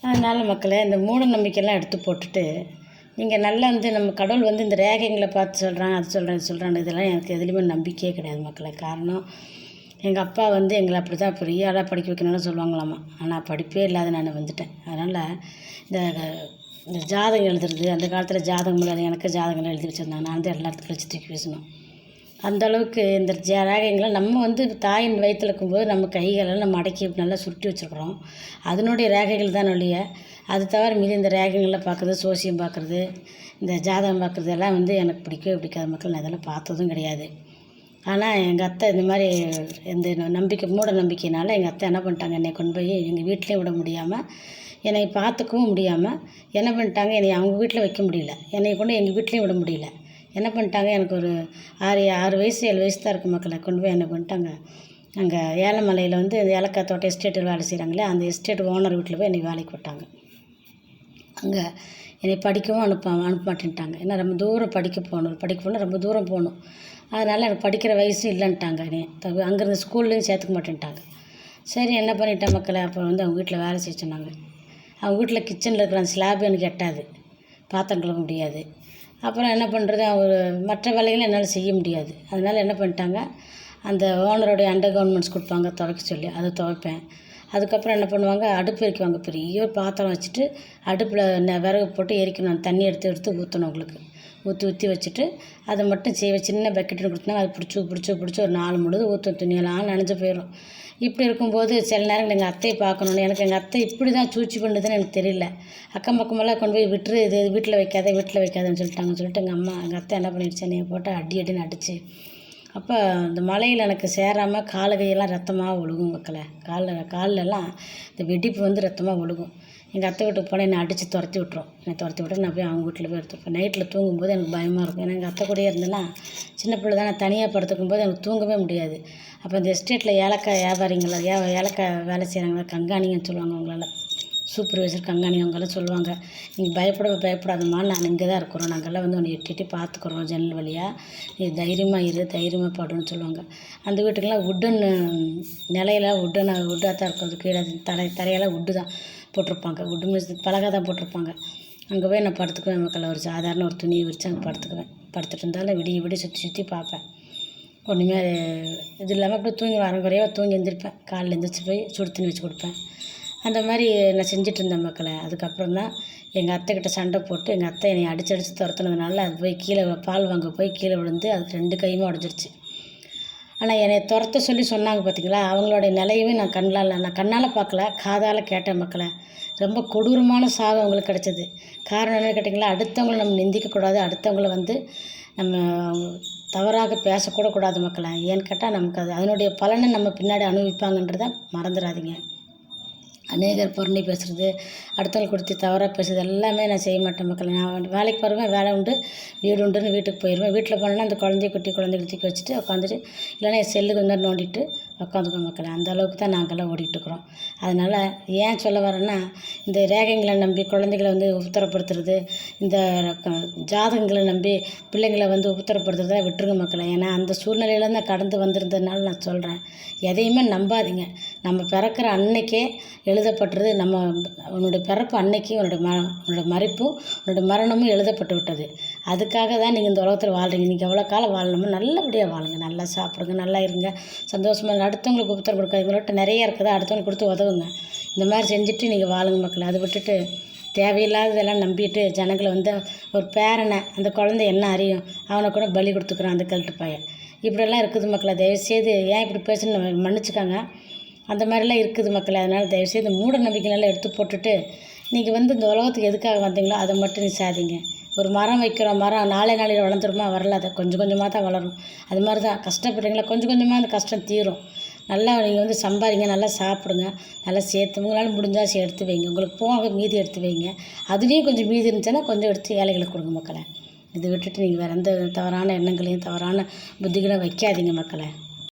அதனால் மக்களே, இந்த மூட நம்பிக்கையெல்லாம் எடுத்து போட்டுட்டு, நீங்கள் நல்லா நம்ம கடவுள் இந்த ரேகைங்களை பார்த்து சொல்கிறான், அது சொல்கிறேன், இது சொல்கிறான்னு இதெல்லாம் எனக்கு எதுலேயுமே நம்பிக்கையே கிடையாது மக்களே. காரணம், எங்கள் அப்பா எங்களை அப்படி தான் பெரிய ஆளாக படிக்க வைக்கணும்னு சொல்லுவாங்களாமா. ஆனால் படிப்பே இல்லாத நான் வந்துட்டேன். அதனால் இந்த இந்த ஜாதகம் எழுதுறது, அந்த காலத்தில் ஜாதகம் எனக்கு ஜாதகங்கள் எழுதி வச்சுருந்தாங்க. நான் எல்லாத்துக்கும் கழிச்சு தூக்கி பேசணும். அந்தளவுக்கு இந்த ரேகைங்களை நம்ம தாயின் வயிற்றில் இருக்கும்போது நம்ம கைகளெல்லாம் நம்ம அடக்கி நல்லா சுருட்டி வச்சுருக்குறோம். அதனுடைய ரேகைகள் தான் ஒழிய, அது தவிர மீது இந்த ரேகைங்களில் பார்க்குறது, சோசியம் பார்க்குறது, இந்த ஜாதகம் பார்க்குறது எல்லாம் எனக்கு பிடிக்கவே பிடிக்காத மக்கள். நான் இதெல்லாம் பார்த்ததும் கிடையாது. ஆனால் எங்கள் அத்தை இந்த மாதிரி இந்த மூட நம்பிக்கையினால் எங்கள் அத்தை என்ன பண்ணிட்டாங்க, என்னை கொண்டு போய் எங்கள் வீட்லேயும் விட முடியாமல், என்னை பார்த்துக்கவும் முடியாமல் என்ன பண்ணிட்டாங்க, என்னை அவங்க வீட்டில் வைக்க முடியல, என்னை கொண்டு எங்கள் வீட்லேயும் விட முடியல. என்ன பண்ணிட்டாங்க, எனக்கு ஒரு 6 வயசு 7 வயசு தான் இருக்கும் மக்களை. கொண்டு போய் என்ன பண்ணிட்டாங்க, அங்கே ஏலமலையில் இந்த ஏலக்காய் தோட்டம் எஸ்டேட்டில் வேலை செய்கிறாங்களே, அந்த எஸ்டேட் ஓனர் வீட்டில் போய் என்னை வேலைக்கு விட்டாங்க. அங்கே என்னை படிக்கவும் அனுப்ப மாட்டேன்ட்டாங்க. ஏன்னா ரொம்ப தூரம் படிக்க போகணும், ரொம்ப தூரம் போகணும். அதனால் எனக்கு படிக்கிற வயசும் இல்லைன்ட்டாங்க. அங்கேருந்து ஸ்கூல்லையும் சேர்த்துக்க மாட்டேன்ட்டாங்க. சரி, என்ன பண்ணிட்டேன் மக்களை, அப்புறம் அவங்க வீட்டில் வேலை செய்ய சொன்னாங்க. அவங்க வீட்டில் கிச்சனில் இருக்கிற அந்த ஸ்லாப் எனக்கு எட்டாது, பாத்திரம் கழுவ முடியாது. அப்புறம் என்ன பண்ணுறது, மற்ற வேலைகளும் என்னால் செய்ய முடியாது. அதனால் என்ன பண்ணிட்டாங்க, அந்த ஓனருடைய அண்டர் கவர்மெண்ட்ஸ் கொடுப்பாங்க துவைக்க சொல்லி, அதை துவைப்பேன். அதுக்கப்புறம் என்ன பண்ணுவாங்க, அடுப்பு எரிக்குவாங்க. பெரிய ஒரு பாத்திரம் வச்சுட்டு அடுப்பில் விறகு போட்டு எரிக்கணும். தண்ணி எடுத்து ஊற்றணும். உங்களுக்கு ஊற்றி வச்சுட்டு அதை மட்டும் செய்வேன். சின்ன பக்கெட்டுன்னு கொடுத்தா அது பிடிச்சி ஒரு 4 முழுது ஊற்றும். துணியெல்லாம் நனைஞ்சு போயிடும். இப்படி இருக்கும்போது சில நேரங்கள் எங்கள் அத்தையை பார்க்கணுன்னு எனக்கு எங்கள் அத்தை இப்படி தான் சூழ்ச்சி பண்ணுதுன்னு எனக்கு தெரியல. அக்கம் பக்கமெல்லாம் கொண்டு போய் விட்டுரு, இது வீட்டில் வைக்காதுன்னு சொல்லிட்டு எங்கள் அத்தை என்ன பண்ணிடுச்சு, என்னை போட்டு அடின்னு அடிச்சு. அப்போ இந்த மலையில் எனக்கு சேராமல் கையெல்லாம் ரத்தமாக ஒழுகும் மக்களை. காலிலெல்லாம் இந்த வெடிப்பு ரத்தமாக ஒழுகும். எங்கள் அத்தை வீட்டுக்கு போனால் என்னை அடித்து துரத்தி விட்ரும். நான் போய் அவங்க வீட்டில் போய் எடுத்துப்பேன். நைட்டில் தூங்கும்போது எனக்கு பயமாக இருக்கும். ஏன்னா எங்கள் அத்தை கூடயே இருந்தேன்னா சின்ன பிள்ளை தான், நான் தனியாக படுத்துக்கும் போது எனக்கு தூங்கவே முடியாது. அப்போ இந்த எஸ்டேட்டில் ஏலக்காய் வியாபாரிங்கள ஏலக்காய் வேலை செய்கிறாங்களா, கங்காணிங்கன்னு சொல்லுவாங்க. அவங்களால சூப்பர்வைசர் கங்காணி அவங்களாம் சொல்லுவாங்க, நீங்கள் பயப்படாதம்மா, நான் இங்கே தான் இருக்கிறோம், நாங்கள்லாம் உன்னை எட்டி பார்த்துக்குறோம் ஜன்னல் வழியாக, நீ தைரியமாக படுன்னு சொல்லுவாங்க. அந்த வீட்டுக்கெல்லாம் நிலையெல்லாம் உட்டாக தான் இருக்கும். அது கீழே தரையெல்லாம் உட்டு தான் போட்டிருப்பாங்க. உட்டு மீஸ் பலகை தான் போட்டிருப்பாங்க. அங்கே போய் நான் படுத்துக்குவேன் மக்களை. ஒரு சாதாரண ஒரு துணியை விரித்து அங்கே படுத்துட்டு இருந்தாலும் விடிய சுற்றி பார்ப்பேன். ஒன்றுமே இது இல்லாமல் அப்படியே தூங்கி குறையாக தூங்கி எழுந்திருப்பேன். காலையில் எழுந்திரிச்சி போய் சுடு தண்ணி வச்சு கொடுப்பேன். அந்த மாதிரி நான் செஞ்சுட்டு இருந்தேன் மக்களை. அதுக்கப்புறம் தான் எங்கள் அத்தைக்கிட்ட சண்டை போட்டு எங்கள் அத்தை என்னை அடித்து துரத்துனதுனால அது போய் கீழே பால் வாங்க போய் கீழே விழுந்து அதுக்கு 2 கையுமே உடஞ்சிருச்சு. ஆனால் என்னை துரத்த சொல்லி சொன்னாங்க பார்த்தீங்களா, அவங்களுடைய நிலையவே நான் கண்ணால் பார்க்கல, காதால் கேட்டேன் மக்களை. ரொம்ப கொடூரமான சாவு அவங்களுக்கு கிடச்சிது. காரணம் என்னென்னு கேட்டிங்களா, அடுத்தவங்களை நம்ம நிந்திக்கக்கூடாது, அடுத்தவங்களை நம்ம தவறாக பேசக்கூடாது மக்களை. ஏன்னு கேட்டால் நமக்கு அதனுடைய பலனை நம்ம பின்னாடி அனுபவிப்பாங்கன்றதை மறந்துடாதீங்க. அநேகர் புரணி பேசுகிறது, அடுத்தவங்களுக்கு கொடுத்து தவறாக பேசுறது எல்லாமே நான் செய்ய மாட்டேன் மக்களை. நான் வேலைக்கு போடுவேன், வேலை உண்டு வீடு உண்டுன்னு வீட்டுக்கு போயிடுவேன். வீட்டில் போனேன்னா அந்த குழந்தைய தூக்கி வச்சுட்டு உட்காந்துட்டு, இல்லைன்னா என் செல்லு கொஞ்சம் நேரம் நோண்டிட்டு உட்காந்துக்குவோம் மக்களை. அந்த அளவுக்கு தான் நாங்கள்லாம் ஓடிட்டுருக்குறோம். அதனால் ஏன் சொல்ல வரேன்னா, இந்த ரேகைங்களை நம்பி குழந்தைகளை உபத்திரப்படுத்துறது, இந்த ஜாதகங்களை நம்பி பிள்ளைங்களை உபத்திரப்படுத்துறதை விட்டுருங்க மக்களை. ஏன்னா அந்த சூழ்நிலையில தான் கடந்து வந்திருந்ததுனால நான் சொல்கிறேன், எதையுமே நம்பாதீங்க. நம்ம பிறக்கிற அன்னைக்கே எழுதப்பட்டது, உன்னுடைய பிறப்பு அன்னைக்கு உன்னோட மறிப்பும் உன்னோட மரணமும் எழுதப்பட்டு விட்டது. அதுக்காக தான் நீங்கள் இந்த உலகத்தில் வாழ்கிறீங்க. நீங்கள் எவ்வளோ காலம் வாழணுமோ நல்லபடியாக வாழுங்க, நல்லா சாப்பிடுங்க, நல்லா இருங்க, சந்தோஷமாக. அடுத்தவங்களுக்கு உபத்திரம் கொடுக்காது. உங்கள்கிட்ட நிறைய இருக்குது, அடுத்தவங்களுக்கு கொடுத்து உதவுங்க. இந்த மாதிரி செஞ்சுட்டு நீங்கள் வாழுங்க மக்களை. அதை விட்டுட்டு தேவையில்லாததெல்லாம் நம்பிட்டு ஜனங்களை ஒரு பேரனை, அந்த குழந்தை என்ன அறியும், அவனை கூட பலி கொடுத்துக்குறான் அந்த கழட்டு பையன். இப்படியெல்லாம் இருக்குது மக்களை. தயவுசெய்து ஏன் இப்படி பேசுன்னு மன்னிச்சுக்காங்க. அந்த மாதிரிலாம் இருக்குது மக்களை. அதனால் தயவுசெய்து மூட நம்பிக்கைனால எடுத்து போட்டுட்டு நீங்கள் இந்த உலகத்துக்கு எதுக்காக வந்தீங்களோ அதை மட்டும் நீ சாதிங்க. ஒரு மரம் வைக்கிறோம், மரம் நாளையில் வளர்ந்துருமா, வரல. அதை கொஞ்சம் கொஞ்சமாக தான் வளரும். அது மாதிரி தான் கஷ்டப்படுறீங்களா, கொஞ்சம் கொஞ்சமாக அந்த கஷ்டம் தீரும். நல்லா நீங்கள் சம்பாதிங்க, நல்லா சாப்பிடுங்க, நல்லா சேர்த்து உங்களால் முடிஞ்சால் எடுத்து வைங்க. உங்களுக்கு போக மீதி எடுத்து வைங்க. அதுலேயும் கொஞ்சம் மீதி இருந்துச்சுன்னா கொஞ்சம் எடுத்து ஏழைகளுக்கு கொடுங்க மக்களை. இதை விட்டுட்டு நீங்கள் வேறு எந்த தவறான எண்ணங்களையும் தவறான புத்திகளையும் வைக்காதீங்க மக்களை.